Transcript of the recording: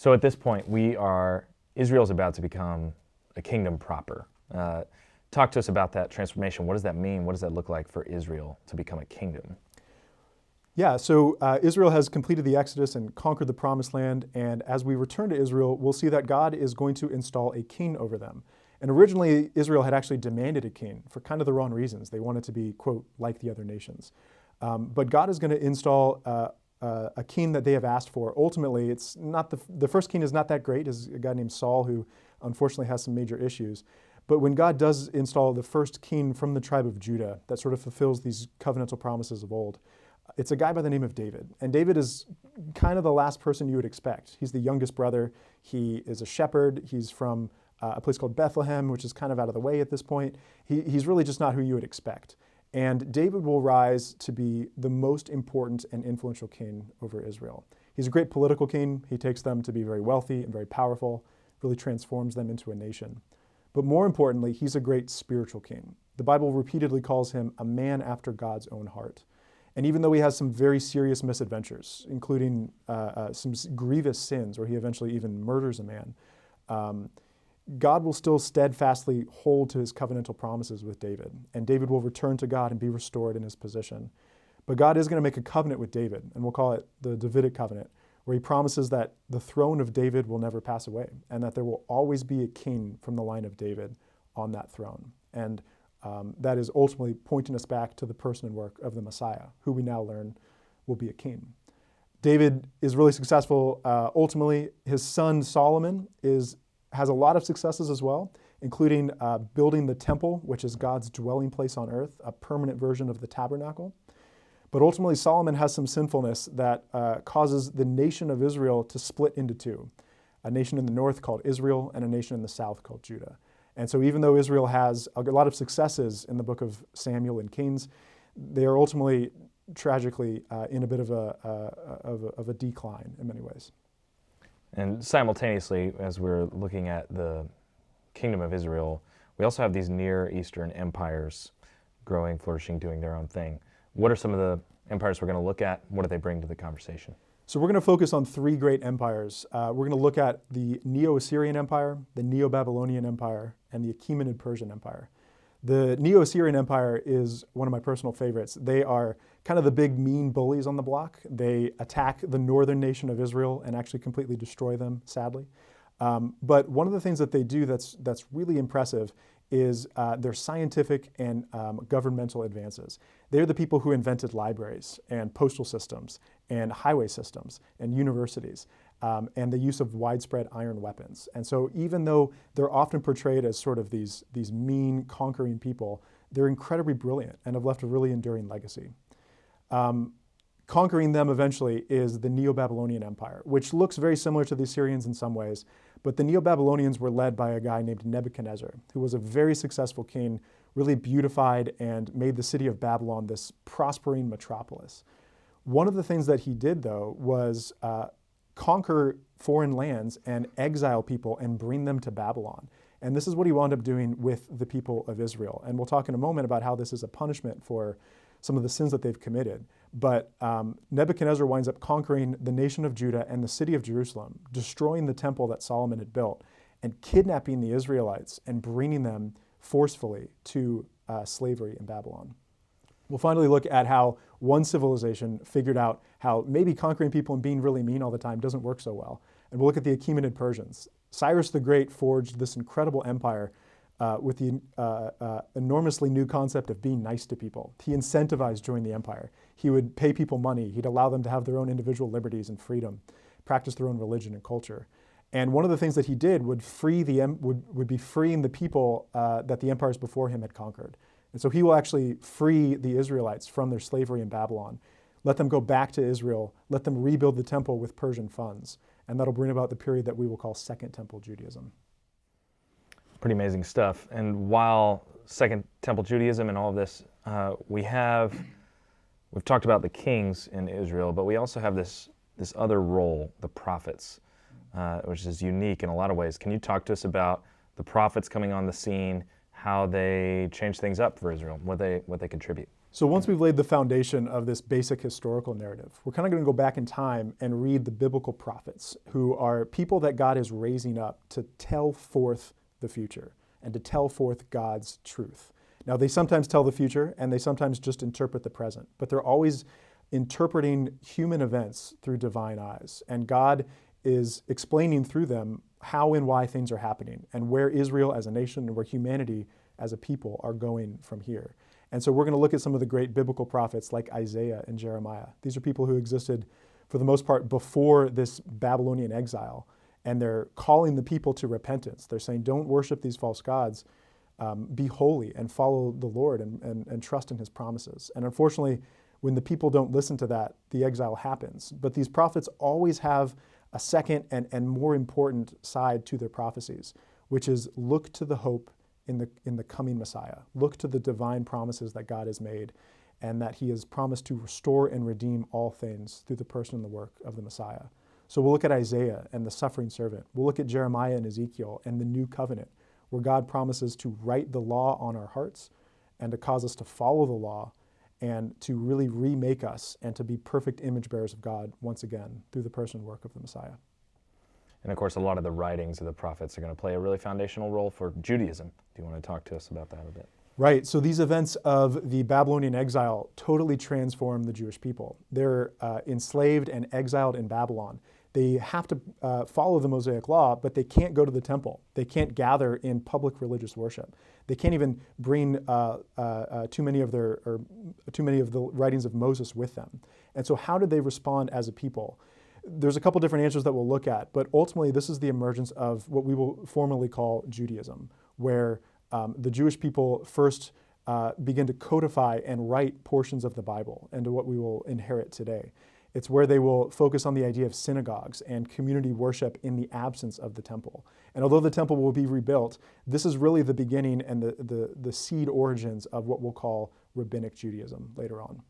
So at this point, Israel's about to become a kingdom proper. Talk to us about that transformation. What does that mean? What does that look like for Israel to become a kingdom? Yeah, so Israel has completed the Exodus and conquered the Promised Land. And as we return to Israel, we'll see that God is going to install a king over them. And originally, Israel had actually demanded a king for kind of the wrong reasons. They wanted to be, quote, like the other nations. But God is going to install a king that they have asked for. Ultimately, it's not the first king is not that great. Is a guy named Saul who unfortunately has some major issues. But when God does install the first king from the tribe of Judah that sort of fulfills these covenantal promises of old, it's a guy by the name of David. And David is kind of the last person you would expect. He's the youngest brother. He is a shepherd. He's from a place called Bethlehem, which is kind of out of the way at this point. He's really just not who you would expect. And David will rise to be the most important and influential king over Israel. He's a great political king. He takes them to be very wealthy and very powerful, really transforms them into a nation. But more importantly, he's a great spiritual king. The Bible repeatedly calls him a man after God's own heart. And even though he has some very serious misadventures, including some grievous sins where he eventually even murders a man, God will still steadfastly hold to his covenantal promises with David. And David will return to God and be restored in his position. But God is going to make a covenant with David, and we'll call it the Davidic covenant, where he promises that the throne of David will never pass away and that there will always be a king from the line of David on that throne. And that is ultimately pointing us back to the person and work of the Messiah, who we now learn will be a king. David is really successful. Ultimately, his son Solomon has a lot of successes as well, including building the temple, which is God's dwelling place on earth, a permanent version of the tabernacle. But ultimately, Solomon has some sinfulness that causes the nation of Israel to split into two, a nation in the north called Israel and a nation in the south called Judah. And so even though Israel has a lot of successes in the book of Samuel and Kings, they are ultimately, tragically, in a bit of a decline in many ways. And simultaneously, as we're looking at the kingdom of Israel, we also have these Near Eastern empires growing, flourishing, doing their own thing. What are some of the empires we're going to look at? What do they bring to the conversation? So we're going to focus on three great empires. We're going to look at the Neo-Assyrian Empire, the Neo-Babylonian Empire, and the Achaemenid Persian Empire. The Neo-Assyrian Empire is one of my personal favorites. They are kind of the big mean bullies on the block. They attack the northern nation of Israel and actually completely destroy them, sadly. But one of the things that they do that's really impressive is their scientific and governmental advances. They're the people who invented libraries and postal systems and highway systems and universities and the use of widespread iron weapons. And so even though they're often portrayed as sort of these mean, conquering people, they're incredibly brilliant and have left a really enduring legacy. Conquering them eventually is the Neo-Babylonian Empire, which looks very similar to the Assyrians in some ways, but the Neo-Babylonians were led by a guy named Nebuchadnezzar, who was a very successful king, really beautified and made the city of Babylon this prospering metropolis. One of the things that he did, though, was conquer foreign lands and exile people and bring them to Babylon. And this is what he wound up doing with the people of Israel. And we'll talk in a moment about how this is a punishment for some of the sins that they've committed. But Nebuchadnezzar winds up conquering the nation of Judah and the city of Jerusalem, destroying the temple that Solomon had built, and kidnapping the Israelites and bringing them forcefully to slavery in Babylon. We'll finally look at how one civilization figured out how maybe conquering people and being really mean all the time doesn't work so well. And we'll look at the Achaemenid Persians. Cyrus the Great forged this incredible empire with the enormously new concept of being nice to people. He incentivized joining the empire. He would pay people money. He'd allow them to have their own individual liberties and freedom, practice their own religion and culture. And one of the things that he did would be freeing the people that the empires before him had conquered. And so he will actually free the Israelites from their slavery in Babylon, let them go back to Israel, let them rebuild the temple with Persian funds. And that'll bring about the period that we will call Second Temple Judaism. Pretty amazing stuff. And while Second Temple Judaism and all of this, we've talked about the kings in Israel, but we also have this other role, the prophets, which is unique in a lot of ways. Can you talk to us about the prophets coming on the scene, how they change things up for Israel, what they contribute? So once we've laid the foundation of this basic historical narrative, we're kind of going to go back in time and read the biblical prophets, who are people that God is raising up to tell forth the future and to tell forth God's truth. Now, they sometimes tell the future and they sometimes just interpret the present, but they're always interpreting human events through divine eyes. And God is explaining through them how and why things are happening and where Israel as a nation and where humanity as a people are going from here. And so we're going to look at some of the great biblical prophets like Isaiah and Jeremiah. These are people who existed for the most part before this Babylonian exile, and they're calling the people to repentance. They're saying, don't worship these false gods, be holy and follow the Lord and trust in his promises. And unfortunately, when the people don't listen to that, the exile happens. But these prophets always have a second and more important side to their prophecies, which is look to the hope in the coming Messiah. Look to the divine promises that God has made and that he has promised to restore and redeem all things through the person and the work of the Messiah. So we'll look at Isaiah and the suffering servant. We'll look at Jeremiah and Ezekiel and the new covenant, where God promises to write the law on our hearts and to cause us to follow the law and to really remake us and to be perfect image bearers of God once again through the person and work of the Messiah. And of course, a lot of the writings of the prophets are going to play a really foundational role for Judaism. Do you want to talk to us about that a bit? Right. So these events of the Babylonian exile totally transform the Jewish people. They're enslaved and exiled in Babylon. They have to follow the Mosaic law, but they can't go to the temple. They can't gather in public religious worship. They can't even bring too many of the writings of Moses with them. And so how did they respond as a people? There's a couple different answers that we'll look at, but ultimately this is the emergence of what we will formally call Judaism, where the Jewish people first begin to codify and write portions of the Bible into what we will inherit today. It's where they will focus on the idea of synagogues and community worship in the absence of the temple. And although the temple will be rebuilt, this is really the beginning and the seed origins of what we'll call Rabbinic Judaism later on.